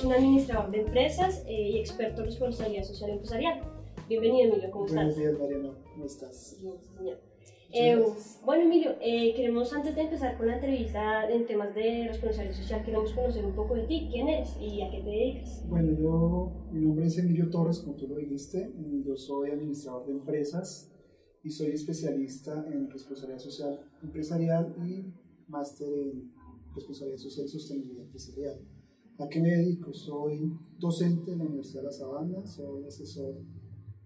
es un administrador de empresas y experto en responsabilidad social empresarial. Bienvenido, Emilio, ¿cómo estás? Buenos días, Mariana, ¿cómo estás? Bien, señor. Bueno, Emilio, queremos antes de empezar con la entrevista en temas de responsabilidad social, queremos conocer un poco de ti, quién eres y a qué te dedicas. Bueno, mi nombre es Emilio Torres, como tú lo dijiste, yo soy administrador de empresas y soy especialista en responsabilidad social empresarial y máster en responsabilidad social y sostenibilidad empresarial. ¿A qué me dedico? Soy docente en la Universidad de La Sabana, soy asesor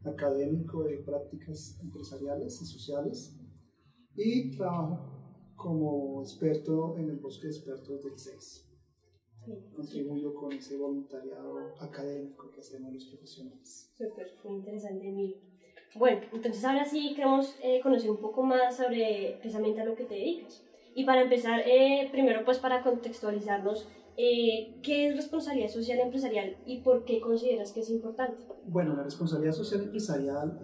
académico de prácticas empresariales y sociales y trabajo como experto en el bosque de expertos del CES. Sí. Contribuyo con ese voluntariado académico que hacemos los profesionales. Súper, muy interesante, Emilio. Bueno, entonces ahora sí queremos conocer un poco más sobre precisamente a lo que te dedicas. Y para empezar, primero pues para contextualizarnos, ¿qué es responsabilidad social empresarial y por qué consideras que es importante? Bueno, la responsabilidad social empresarial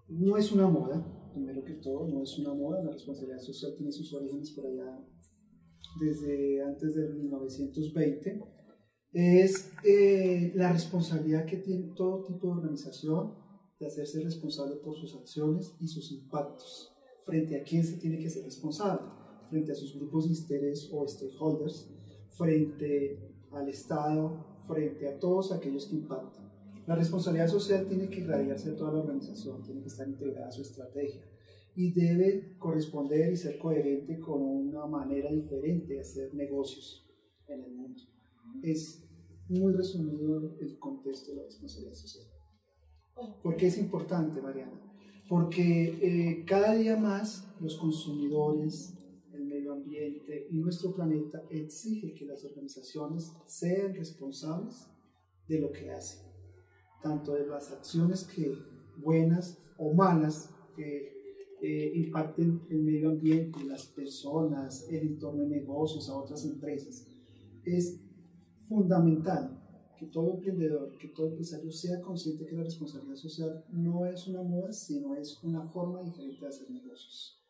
no es una moda, primero que todo, no es una moda. La responsabilidad social tiene sus orígenes por allá desde antes del 1920. Es la responsabilidad que tiene todo tipo de organización de hacerse responsable por sus acciones y sus impactos. ¿Frente a quién se tiene que ser responsable? Frente a sus grupos de interés o stakeholders, frente al Estado, frente a todos aquellos que impactan. La responsabilidad social tiene que irradiarse a toda la organización, tiene que estar integrada a su estrategia y debe corresponder y ser coherente con una manera diferente de hacer negocios en el mundo. Es muy resumido el contexto de la responsabilidad social. ¿Por qué es importante, Mariana? Porque cada día más los consumidores, el medio ambiente y nuestro planeta exigen que las organizaciones sean responsables de lo que hacen, tanto de las acciones buenas o malas que impacten el medio ambiente, las personas, el entorno de negocios, a otras empresas. Es fundamental que todo emprendedor, que todo empresario sea consciente que la responsabilidad social no es una moda, sino es una forma diferente de hacer negocios,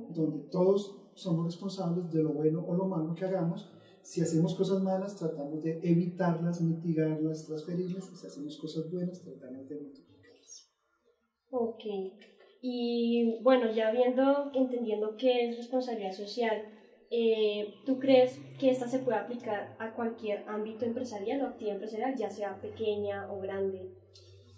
donde todos somos responsables de lo bueno o lo malo que hagamos. Si hacemos cosas malas, tratamos de evitarlas, mitigarlas, transferirlas, y si hacemos cosas buenas, tratamos de multiplicarlas. Ok, y bueno, ya entendiendo qué es responsabilidad social, ¿tú crees que esta se puede aplicar a cualquier ámbito empresarial o actividad empresarial, ya sea pequeña o grande?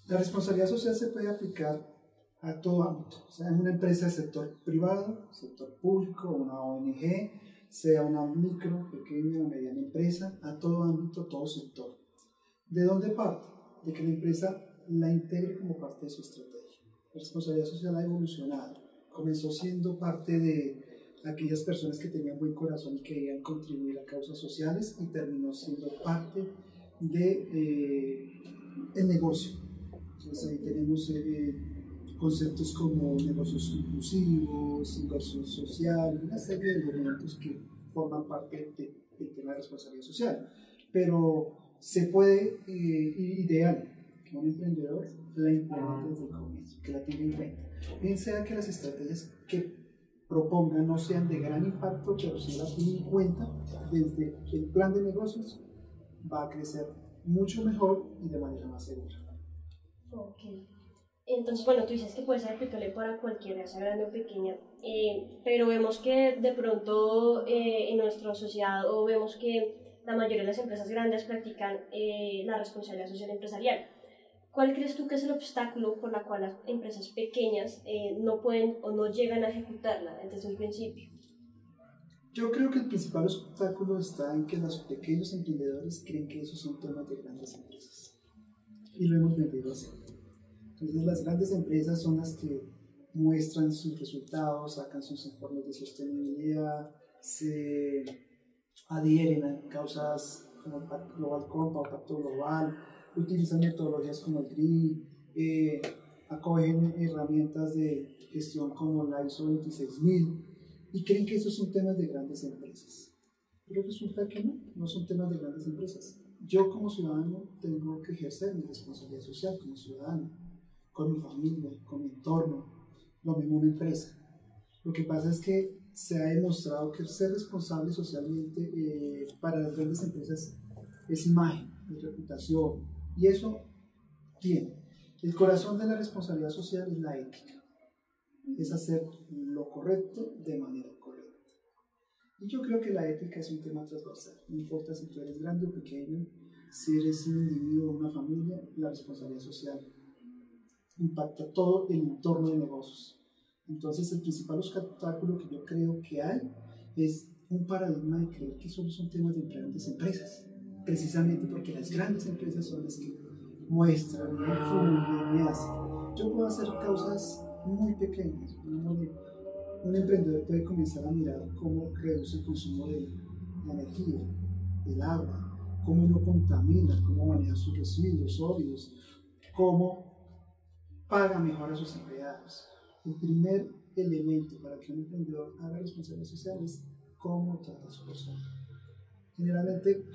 La responsabilidad social se puede aplicar a todo ámbito, sea en una empresa del sector privado, sector público, una ONG, sea una micro, pequeña o mediana empresa, a todo ámbito, todo sector. ¿De dónde parte? De que la empresa la integre como parte de su estrategia. La responsabilidad social ha evolucionado. Comenzó siendo parte de aquellas personas que tenían buen corazón y querían contribuir a causas sociales y terminó siendo parte de el negocio. Entonces ahí tenemos conceptos como negocios inclusivos, inversión social, una serie de elementos que forman parte del tema de responsabilidad social. Pero se puede, ideal, que un emprendedor la implemente desde el comienzo, que la tenga en cuenta. Bien sea que las estrategias que propongan no sean de gran impacto, pero si las tienen en cuenta, desde el plan de negocios va a crecer mucho mejor y de manera más segura. Ok. Entonces, bueno, tú dices que puede ser aplicable para cualquiera, ya sea grande o pequeña, pero vemos que de pronto en nuestra sociedad o vemos que la mayoría de las empresas grandes practican la responsabilidad social empresarial. ¿Cuál crees tú que es el obstáculo por la cual las empresas pequeñas no pueden o no llegan a ejecutarla desde un principio? Yo creo que el principal obstáculo está en que los pequeños emprendedores creen que esos son temas de grandes empresas y lo hemos vendido así. Entonces las grandes empresas son las que muestran sus resultados, sacan sus informes de sostenibilidad, se adhieren a causas como el Pacto Global Compact o Pacto Global, utilizan metodologías como el GRI, acogen herramientas de gestión como la ISO 26000 y creen que esos son temas de grandes empresas. Pero resulta que no son temas de grandes empresas. Yo como ciudadano tengo que ejercer mi responsabilidad social como ciudadano, con mi familia, con mi entorno, lo mismo una empresa. Lo que pasa es que se ha demostrado que ser responsable socialmente para las grandes empresas es imagen, es reputación, y eso tiene. El corazón de la responsabilidad social es la ética, es hacer lo correcto de manera correcta. Y yo creo que la ética es un tema transversal, no importa si tú eres grande o pequeño, si eres un individuo o una familia, la responsabilidad social impacta todo el entorno de negocios. Entonces el principal obstáculo que yo creo que hay es un paradigma de creer que solo son temas de grandes empresas, precisamente porque las grandes empresas son las que muestran, difunden y hacen. Yo puedo hacer causas muy pequeñas. Un emprendedor puede comenzar a mirar cómo reduce el consumo de la energía, del agua, cómo no contamina, cómo maneja sus residuos sólidos, cómo paga mejor a sus empleados. El primer elemento para que un emprendedor haga responsabilidad social es cómo trata a su persona. Generalmente,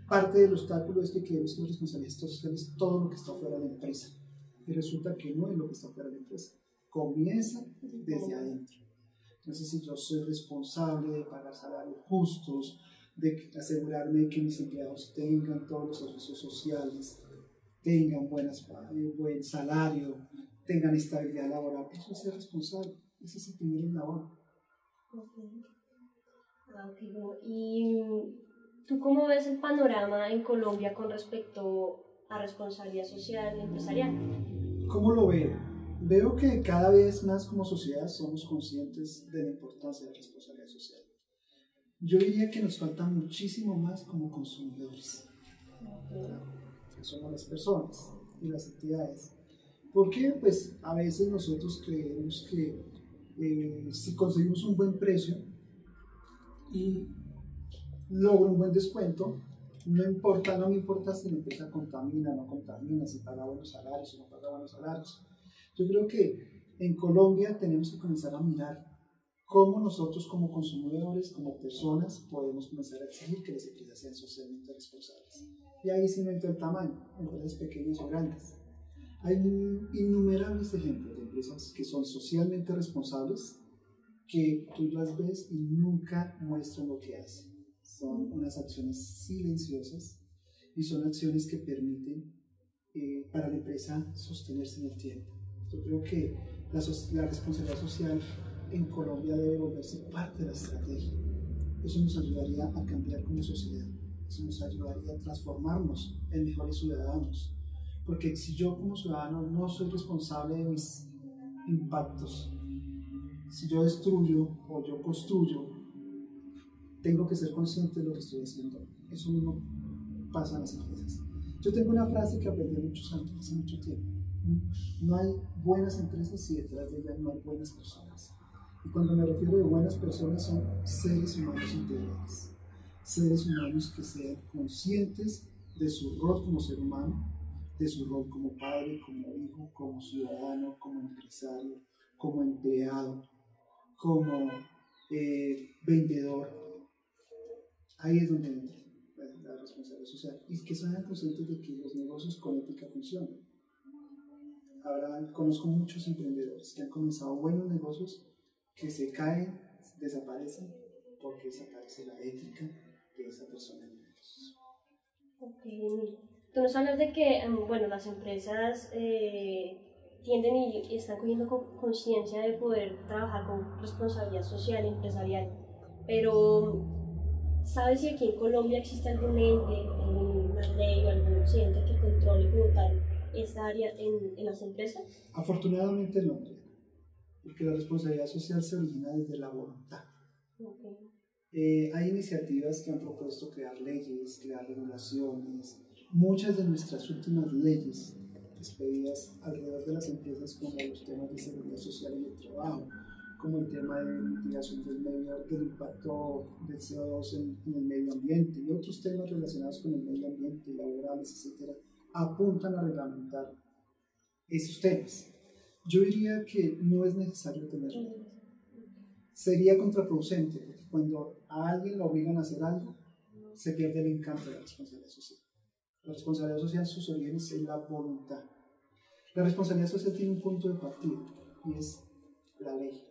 parte del obstáculo es que creemos que la responsabilidad social es todo lo que está fuera de la empresa. Y resulta que no es lo que está fuera de la empresa. Comienza desde adentro. Entonces, si yo soy responsable de pagar salarios justos, de asegurarme de que mis empleados tengan todos los servicios sociales, tengan buen salario, tengan estabilidad laboral, eso es ser responsable, ese es el primer eslabón. Okay, bueno. ¿Y tú cómo ves el panorama en Colombia con respecto a responsabilidad social empresarial? ¿Cómo lo veo? Veo que cada vez más como sociedad somos conscientes de la importancia de la responsabilidad social. Yo diría que nos falta muchísimo más como consumidores. Que somos las personas y las entidades. Porque pues a veces nosotros creemos que si conseguimos un buen precio y logro un buen descuento, no me importa si la empresa contamina o no contamina, si paga buenos salarios o no paga buenos salarios. Yo creo que en Colombia tenemos que comenzar a mirar cómo nosotros como consumidores, como personas, podemos comenzar a exigir que las empresas sean socialmente responsables. Y ahí sí no entra el tamaño, empresas pequeñas o grandes. Hay innumerables ejemplos de empresas que son socialmente responsables, que tú las ves y nunca muestran lo que hacen. Son unas acciones silenciosas y son acciones que permiten para la empresa sostenerse en el tiempo. Yo creo que la responsabilidad social en Colombia debe volverse parte de la estrategia. Eso nos ayudaría a cambiar como sociedad, eso nos ayudaría a transformarnos en mejores ciudadanos. Porque si yo como ciudadano no soy responsable de mis impactos, si yo destruyo o yo construyo, tengo que ser consciente de lo que estoy haciendo. Eso mismo pasa en las empresas. Yo tengo una frase que aprendí hace mucho tiempo. No hay buenas empresas si detrás de ellas no hay buenas personas. Y cuando me refiero a buenas personas son seres humanos integrales. Seres humanos que sean conscientes de su rol como ser humano, de su rol como padre, como hijo, como ciudadano, como empresario, como empleado, como vendedor. Ahí es donde entra la responsabilidad social. Y que sean conscientes de que los negocios con ética funcionan. Conozco muchos emprendedores que han comenzado buenos negocios que se caen, desaparecen, porque desaparece la ética de esa persona en el negocio. Ok, tú nos hablas de que bueno, las empresas tienden y están cogiendo conciencia de poder trabajar con responsabilidad social y empresarial, pero ¿sabes si aquí en Colombia existe algún ente, alguna ley o algún ente que controle como tal esta área en las empresas? Afortunadamente no, porque la responsabilidad social se origina desde la voluntad. Okay. Hay iniciativas que han propuesto crear leyes, crear regulaciones. Muchas de nuestras últimas leyes expedidas alrededor de las empresas, como los temas de seguridad social y el trabajo, como el tema de mitigación del impacto del CO2 en el medio ambiente y otros temas relacionados con el medio ambiente, laborales, etc., apuntan a reglamentar esos temas. Yo diría que no es necesario tenerlo. Sería contraproducente, porque cuando a alguien lo obligan a hacer algo, se pierde el encanto de la responsabilidad social. La responsabilidad social, sus orígenes es la voluntad. La responsabilidad social tiene un punto de partida, y es la ley.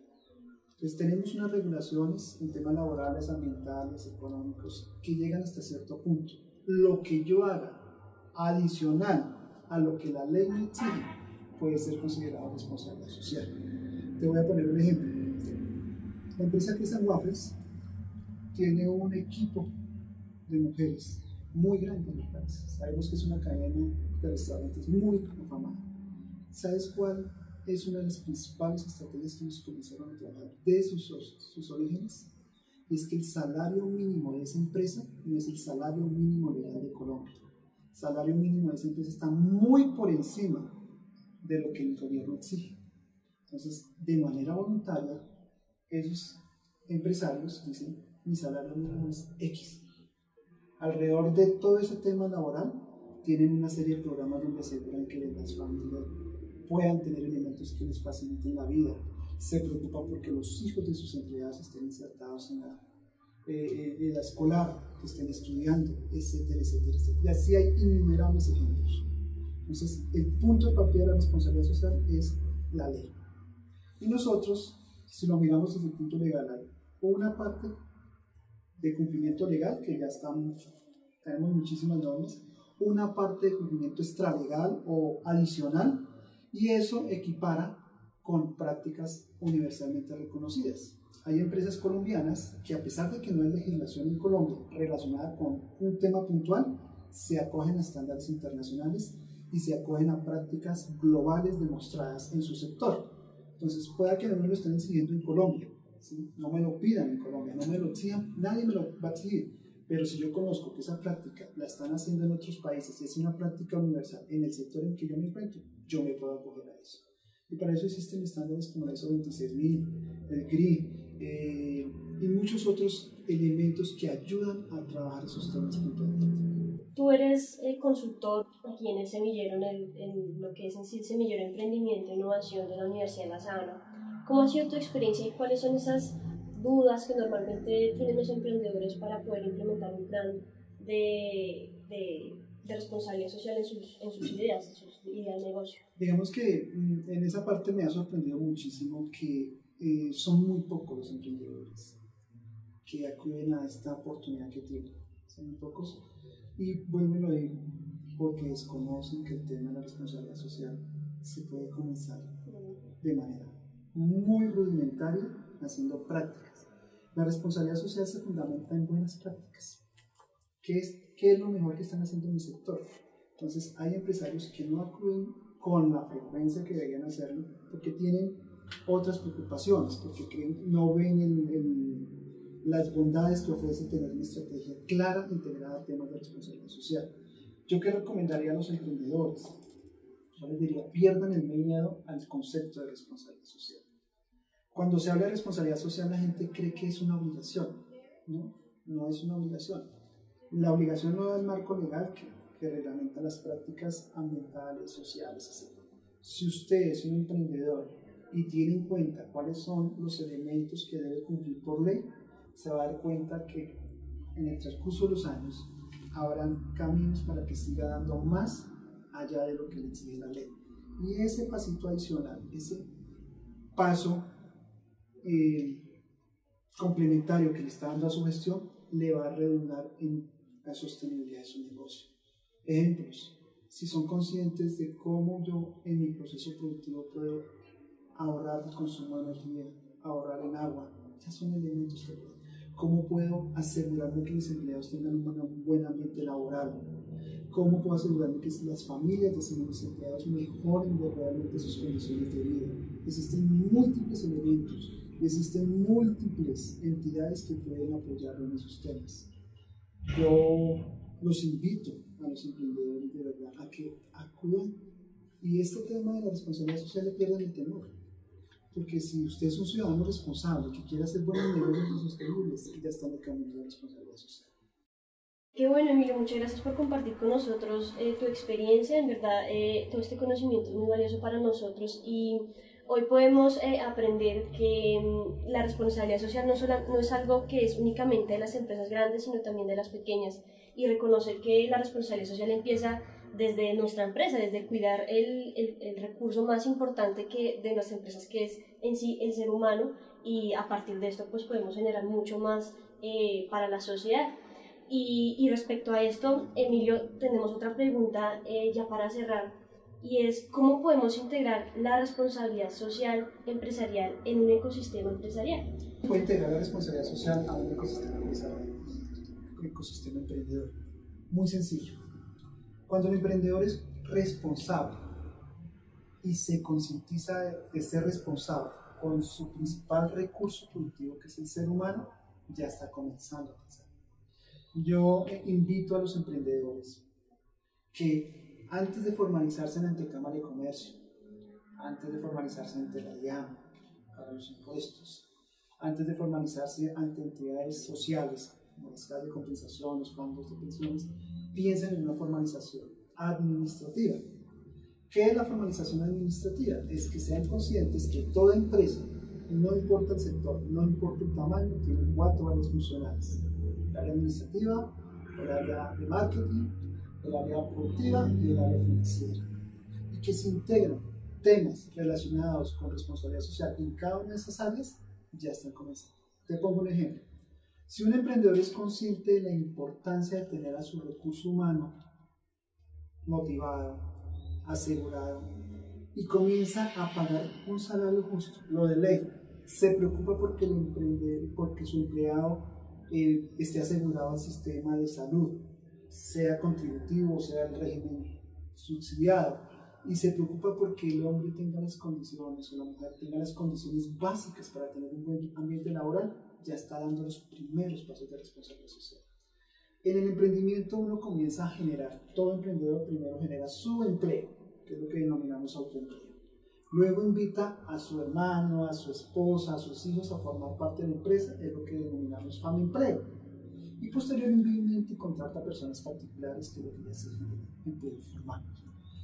Entonces tenemos unas regulaciones en temas laborales, ambientales, económicos, que llegan hasta cierto punto. lo que yo haga adicional a lo que la ley me exige puede ser considerado responsabilidad social. Te voy a poner un ejemplo. La empresa Cristian Waffles tiene un equipo de mujeres muy grande en el país. Sabemos que es una cadena de restaurantes muy afamada. ¿Sabes cuál es una de las principales estrategias que ellos comenzaron a trabajar de sus orígenes? Es que el salario mínimo de esa empresa no es el salario mínimo legal de Colombia. El salario mínimo de esa empresa está muy por encima de lo que el gobierno exige. Entonces, de manera voluntaria, esos empresarios dicen, mi salario mínimo es X. Alrededor de todo ese tema laboral, tienen una serie de programas donde aseguran que las familias puedan tener elementos que les faciliten la vida. Se preocupan porque los hijos de sus empleados estén insertados en la escolar, que estén estudiando, etcétera, etcétera, etcétera. Y así hay innumerables ejemplos. Entonces, el punto de partida de la responsabilidad social es la ley. Y nosotros, si lo miramos desde el punto legal, hay una parte de cumplimiento legal, que ya tenemos muchísimas normas, una parte de cumplimiento extralegal o adicional, y eso equipara con prácticas universalmente reconocidas. Hay empresas colombianas que, a pesar de que no hay legislación en Colombia relacionada con un tema puntual, se acogen a estándares internacionales y se acogen a prácticas globales demostradas en su sector. Entonces, pueda que no me lo estén exigiendo en Colombia, ¿sí? No me lo pidan en Colombia, no me lo exijan, nadie me lo va a exigir, pero si yo conozco que esa práctica la están haciendo en otros países y es una práctica universal en el sector en que yo me encuentro, yo me puedo acoger a eso. Y para eso existen estándares como la ISO 26000, el GRI, y muchos otros elementos que ayudan a trabajar esos temas puntualmente. Tú eres consultor aquí en el semillero, en lo que es en sí el semillero de emprendimiento e innovación de la Universidad de La Sabana. ¿Cómo ha sido tu experiencia y cuáles son esas dudas que normalmente tienen los emprendedores para poder implementar un plan de responsabilidad social en sus ideas de negocio? Digamos que en esa parte me ha sorprendido muchísimo que son muy pocos los emprendedores que acuden a esta oportunidad que tienen. Son muy pocos. Y vuelvo y lo digo, porque desconocen que el tema de la responsabilidad social se puede comenzar de manera muy rudimentaria, haciendo prácticas. La responsabilidad social se fundamenta en buenas prácticas. ¿Qué es lo mejor que están haciendo en el sector? Entonces, hay empresarios que no acuden con la frecuencia que deberían hacerlo, porque tienen otras preocupaciones, porque no ven las bondades que ofrece tener una estrategia clara integrada a temas de responsabilidad social. ¿Yo qué recomendaría a los emprendedores? Yo les diría, pierdan el miedo al concepto de responsabilidad social. Cuando se habla de responsabilidad social, la gente cree que es una obligación. No es una obligación. La obligación no da el marco legal que reglamenta las prácticas ambientales, sociales, etc. Si usted es un emprendedor y tiene en cuenta cuáles son los elementos que debe cumplir por ley, se va a dar cuenta que en el transcurso de los años habrán caminos para que siga dando más allá de lo que le exige la ley. Y ese pasito adicional, ese paso complementario que le está dando a su gestión, le va a redundar en la sostenibilidad de su negocio. Ejemplos: si son conscientes de cómo yo en mi proceso productivo puedo ahorrar el consumo de energía, ahorrar en agua, ya son elementos que puedo. ¿Cómo puedo asegurarme que mis empleados tengan un buen ambiente laboral? ¿Cómo puedo asegurarme que las familias de mis empleados mejoren realmente sus condiciones de vida? Existen múltiples elementos, existen múltiples entidades que pueden apoyarlo en esos temas. Yo los invito a los emprendedores de verdad a que acudan y este tema de la responsabilidad social le pierdan el temor. Porque si usted es un ciudadano responsable que quiere hacer buenos negocios y sostenibles, ya está en el camino de la responsabilidad social. Qué bueno, Emilio, muchas gracias por compartir con nosotros tu experiencia. En verdad, todo este conocimiento es muy valioso para nosotros y hoy podemos aprender que la responsabilidad social no es algo que es únicamente de las empresas grandes, sino también de las pequeñas, y reconocer que la responsabilidad social empieza desde nuestra empresa, desde cuidar el recurso más importante de nuestras empresas, que es en sí el ser humano, y a partir de esto pues podemos generar mucho más para la sociedad. Y respecto a esto, Emilio, tenemos otra pregunta ya para cerrar, y es ¿cómo podemos integrar la responsabilidad social empresarial en un ecosistema empresarial? Puede integrar la responsabilidad social a un ecosistema empresarial, un ecosistema emprendedor. Muy sencillo. Cuando el emprendedor es responsable y se concientiza de ser responsable con su principal recurso productivo, que es el ser humano, ya está comenzando a pensar. Yo invito a los emprendedores que antes de formalizarse ante Cámara de Comercio, antes de formalizarse ante la DIAN para los impuestos, antes de formalizarse ante entidades sociales, como las casas de compensación, los fondos de pensiones, piensen en una formalización administrativa. ¿Qué es la formalización administrativa? Es que sean conscientes que toda empresa, no importa el sector, no importa el tamaño, tiene 4 áreas funcionales: el área administrativa, el área de marketing, el área productiva y el área financiera, y que se integran temas relacionados con responsabilidad social en cada una de esas áreas, ya están comenzando. Te pongo un ejemplo. Si un emprendedor es consciente de la importancia de tener a su recurso humano motivado, asegurado, y comienza a pagar un salario justo, lo de ley, se preocupa porque su empleado esté asegurado al sistema de salud, sea contributivo, sea el régimen subsidiado, y se preocupa porque el hombre tenga las condiciones o la mujer tenga las condiciones básicas para tener un buen ambiente laboral, ya está dando los primeros pasos de responsabilidad social. En el emprendimiento uno comienza a generar, todo emprendedor primero genera su empleo, que es lo que denominamos autoempleo. Luego invita a su hermano, a su esposa, a sus hijos a formar parte de la empresa, es lo que denominamos FAMEmpleo. Y posteriormente contrata a personas particulares, que es lo que ya se genera empleo formal.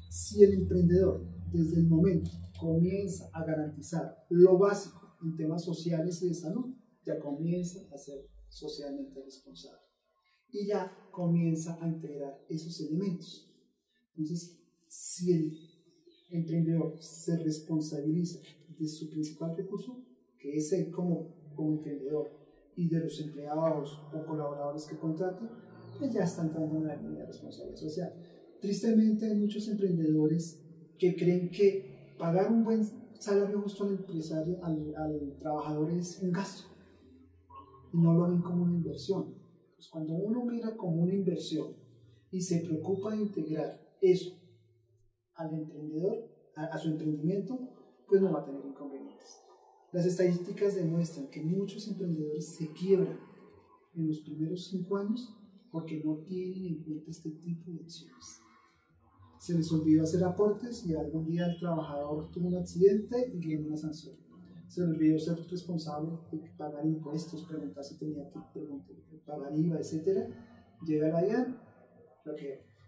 Si el emprendedor desde el momento comienza a garantizar lo básico en temas sociales y de salud, ya comienza a ser socialmente responsable y ya comienza a integrar esos elementos. Entonces, si el emprendedor se responsabiliza de su principal recurso, que es él como emprendedor, y de los empleados o colaboradores que contrata, pues ya está entrando en la línea de responsabilidad social. Tristemente hay muchos emprendedores que creen que pagar un buen salario justo al empresario, al trabajador, es un gasto, y no lo ven como una inversión. Pues cuando uno mira como una inversión y se preocupa de integrar eso al emprendedor, a su emprendimiento, pues no va a tener inconvenientes. Las estadísticas demuestran que muchos emprendedores se quiebran en los primeros 5 años porque no tienen en cuenta este tipo de acciones. Se les olvidó hacer aportes y algún día el trabajador tuvo un accidente y viene una sanción. Se les olvidó ser responsable de pagar impuestos, preguntar si tenía que pagar IVA, etc. Llega la DIAN,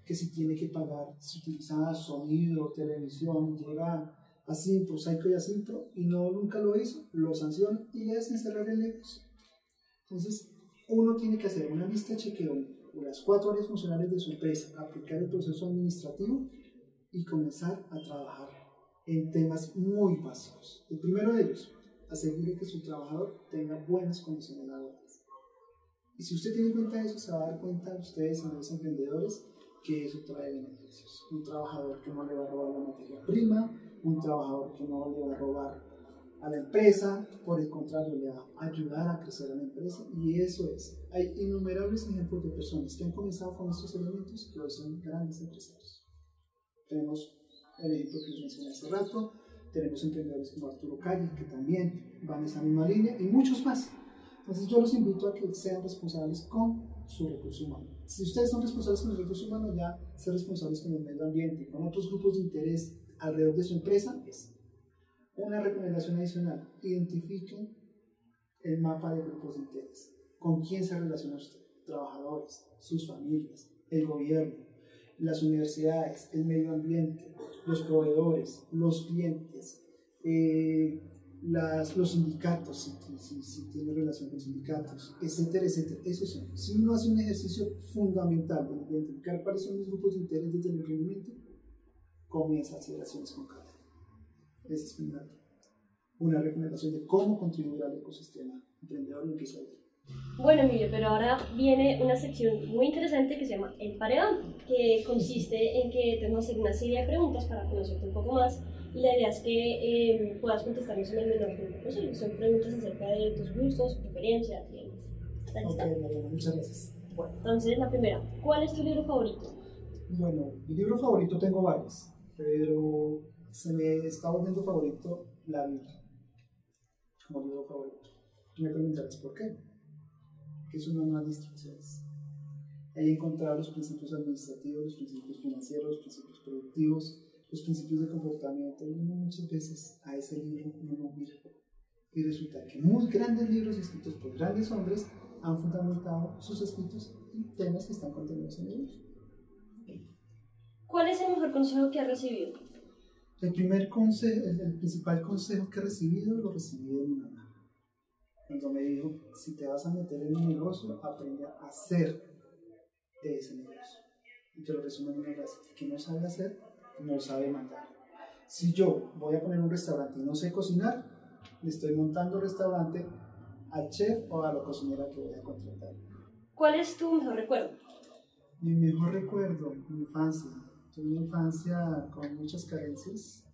que si tiene que pagar, si utiliza sonido, televisión, llega a Simpro, Saico y a Simpro, y nunca lo hizo, lo sancionan y le hacen cerrar el negocio. Entonces, uno tiene que hacer una lista de chequeo de las 4 áreas funcionales de su empresa, aplicar el proceso administrativo y comenzar a trabajar en temas muy básicos. El primero de ellos, asegure que su trabajador tenga buenas condiciones laborales. Y si usted tiene en cuenta eso, se va a dar cuenta ustedes, señores emprendedores, que eso trae beneficios. Un trabajador que no le va a robar la materia prima, un trabajador que no le va a robar a la empresa, por el contrario, le va a ayudar a crecer a la empresa, y eso es. Hay innumerables ejemplos de personas que han comenzado con estos elementos que hoy son grandes empresarios. Tenemos el ejemplo que les mencioné hace rato, tenemos emprendedores como Arturo Calle, que también van en esa misma línea, y muchos más. Entonces yo los invito a que sean responsables con su recurso humano. Si ustedes son responsables con el recurso humano, ya ser responsables con el medio ambiente, con otros grupos de interés alrededor de su empresa. Es una recomendación adicional: identifiquen el mapa de grupos de interés. ¿Con quién se relaciona usted? Trabajadores, sus familias, el gobierno, las universidades, el medio ambiente, los proveedores, los clientes, los sindicatos, si tiene relación con sindicatos, etcétera, etcétera. Esos son. Si uno hace un ejercicio fundamental de identificar cuáles son los grupos de interés desde el emprendimiento, comienza a hacer acciones concretas. Esa es una recomendación de cómo contribuir al ecosistema emprendedor y empresarial. Bueno, Emilio, pero ahora viene una sección muy interesante que se llama El Paredón, que consiste en que te vamos a hacer una serie de preguntas para conocerte un poco más y la idea es que puedas contestarnos en el menor tiempo posible. Son preguntas acerca de tus gustos, preferencias y demás. ¿Está Ok, lista? Mariana, muchas gracias. Bueno, entonces la primera, ¿cuál es tu libro favorito? Bueno, mi libro favorito tengo varios, pero se me está volviendo favorito la Biblia como libro favorito. Me preguntarás por qué. Que es un manual de instrucciones. Ahí he encontrado los principios administrativos, los principios financieros, los principios productivos, los principios de comportamiento. Y uno muchas veces a ese libro uno no mira. Y resulta que muy grandes libros escritos por grandes hombres han fundamentado sus escritos en temas que están contenidos en el libro. ¿Cuál es el mejor consejo que has recibido? El principal consejo que he recibido, lo recibí de mi mamá. Cuando me dijo, si te vas a meter en un negocio, aprende a hacer de ese negocio. Y te lo resumo en una frase: el que no sabe hacer, no sabe mandar. Si yo voy a poner un restaurante y no sé cocinar, le estoy montando el restaurante al chef o a la cocinera que voy a contratar. ¿Cuál es tu mejor recuerdo? Mi mejor recuerdo, mi infancia. Tuve una infancia con muchas carencias,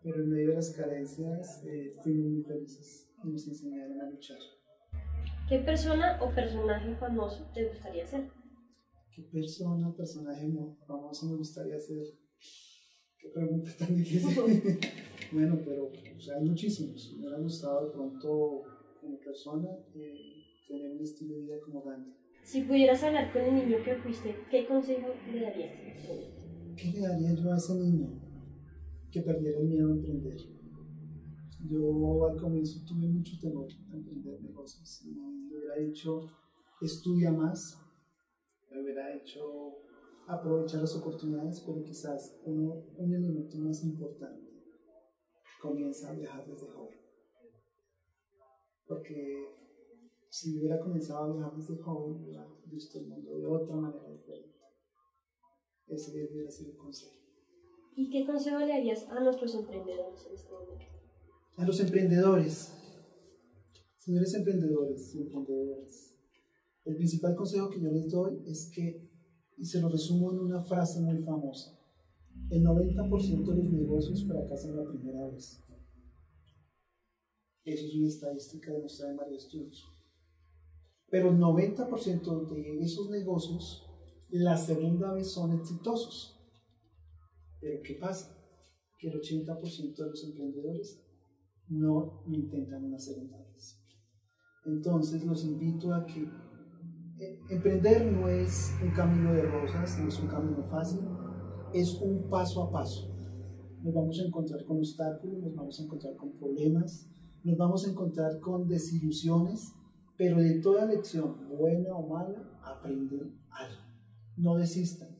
pero en medio de las carencias fuimos muy felices y nos enseñaron a luchar. ¿Qué persona o personaje famoso te gustaría ser? ¿Qué persona, personaje famoso me gustaría ser? Qué pregunta tan difícil. Bueno, pero hay muchísimos. Me hubiera gustado de pronto, como persona, tener un estilo de vida como Gandhi. Si pudieras hablar con el niño que fuiste, ¿qué consejo le darías? ¿Qué le daría yo a ese niño? Que perdiera el miedo a emprender. Yo al comienzo tuve mucho temor a emprender negocios. Me hubiera dicho, estudia más, me hubiera hecho aprovechar las oportunidades, pero quizás un elemento más importante: comienza a viajar desde joven. Porque si hubiera comenzado a viajar desde joven, hubiera visto el mundo de otra manera diferente. Ese hubiera sido el consejo. ¿Y qué consejo le darías a nuestros emprendedores en este momento? A los emprendedores, señores emprendedores y emprendedoras, el principal consejo que yo les doy es que, y se lo resumo en una frase muy famosa: el 90% de los negocios fracasan la primera vez. Eso es una estadística demostrada en varios estudios. Pero el 90% de esos negocios, la segunda vez son exitosos. Pero ¿qué pasa? Que el 80% de los emprendedores no lo intentan una segunda vez. Entonces los invito a que emprender no es un camino de rosas, no es un camino fácil, es un paso a paso. Nos vamos a encontrar con obstáculos, nos vamos a encontrar con problemas, nos vamos a encontrar con desilusiones, pero de toda lección, buena o mala, aprenden algo. No desistan,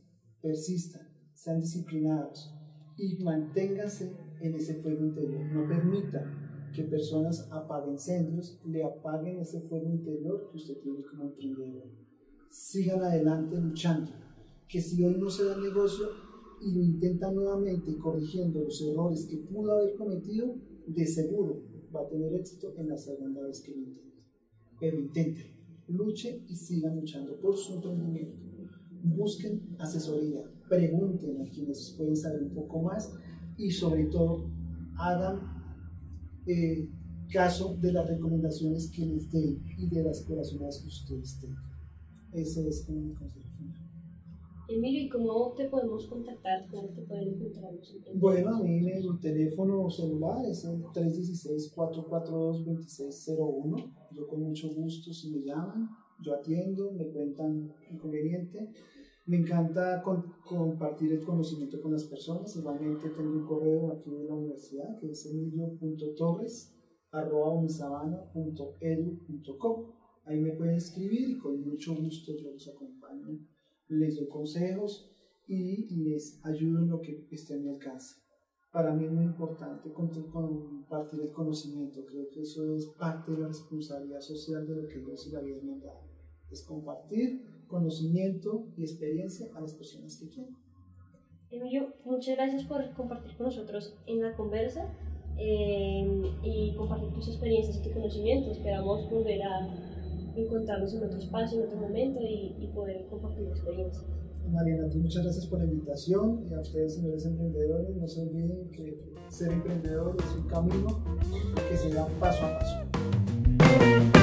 persistan, sean disciplinados y manténganse en ese fuego interior. No permitan que personas apaguen incendios, le apaguen ese fuego interior que usted tiene como emprendedor. Sigan adelante luchando, que si hoy no se da el negocio y lo intenta nuevamente corrigiendo los errores que pudo haber cometido, de seguro va a tener éxito en la segunda vez que lo intente. Pero intenten, luchen y sigan luchando por su emprendimiento. Busquen asesoría, pregunten a quienes pueden saber un poco más y sobre todo hagan caso de las recomendaciones que les den y de las corazonadas que ustedes tengan. Ese es mi consejo final. Emilio, ¿y cómo te podemos contactar? ¿Cómo te pueden encontrar los emprendedores? Bueno, a mí mi teléfono celular es el 316-442-2601. Yo con mucho gusto, si me llaman, yo atiendo, me cuentan inconveniente. Me encanta compartir el conocimiento con las personas. Igualmente tengo un correo aquí de la universidad que es emilio.torres@unisabana.edu.co. Ahí me pueden escribir y con mucho gusto yo los acompaño, les doy consejos y les ayudo en lo que esté a mi alcance. Para mí es muy importante compartir el conocimiento. Creo que eso es parte de la responsabilidad social de lo que Dios y la vida me han dado. Es compartir conocimiento y experiencia a las personas que quieren. Emilio, muchas gracias por compartir con nosotros en la conversa y compartir tus experiencias y tu conocimiento. Esperamos volver a encontrarnos en otro espacio, en otro momento y poder compartir experiencias. Mariana, muchas gracias por la invitación y a ustedes, señores emprendedores, no se olviden que ser emprendedor es un camino que se da paso a paso.